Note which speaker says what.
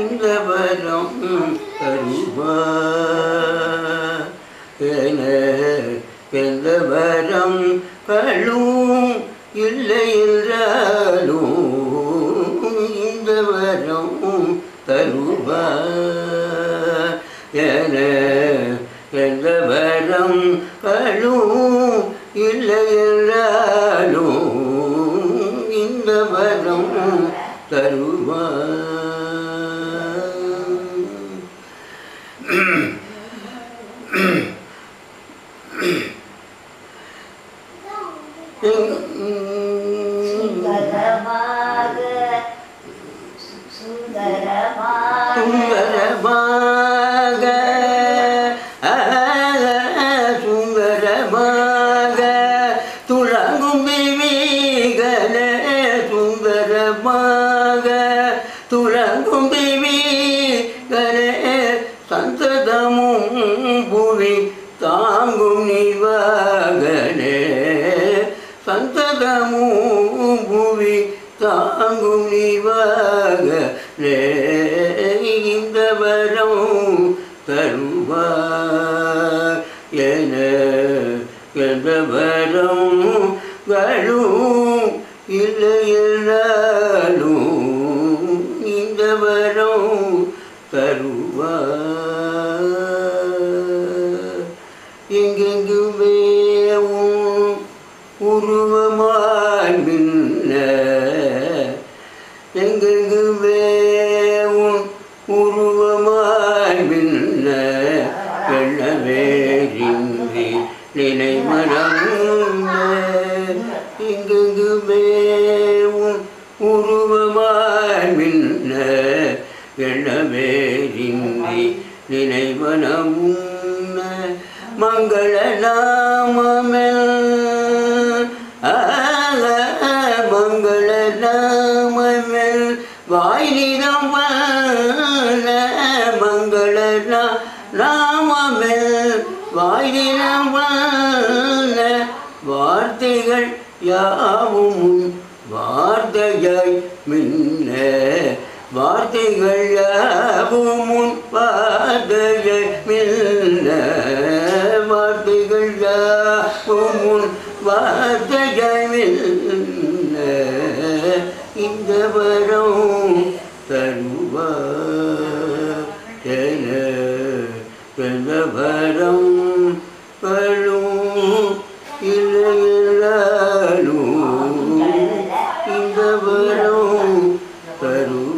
Speaker 1: இந்த வரம் தருவார் என எந்த வரம் களும் இல்லை என்றாலும் இந்த வரம் தருவார் என எந்த வரம் களும் இல்லை என்றாலும் இந்த வரம் தருவார். சுந்தரமாக துளங்கும் திவிகளே சுந்தரமாக துளங்கும் திவிகளே சந்ததமும் புவி தாங்கும் நிவாகனே சந்ததமும் புவி தாங்கும் நிவாகனே இந்த வரம் தருவார் என எந்த வரம் களும் இல்லை என்றாலும் இந்த வரம் தருவார். எங்கெங்கு வேவும் உருவமாய் மின்ன எங்கெங்கு வேவும் உருவமாய் மின்ன எண்ணவேறின்றி நினைமனம் எங்கெங்கு வேவும் உருவமாய் மின்ன எண்ணவேறின்றி நினைவனம் மங்கள நாமமெல் மங்கள நாமமெல் வாய்நிதம் மங்கள நாமமெல் வாய்நிதம் வார்த்தைகள் யாவும் வார்த்தையாய் மின்ன வார்த்தைகள் யாவும் வார்த்தையாய் மின்ன வார்த்தைகள் யாவும் வார்த்தையாய் மின்ன இந்த வரம் தருவார் என எந்த வரம் களும் இல்லை என்றாலும் இந்த வரம் தருவார்.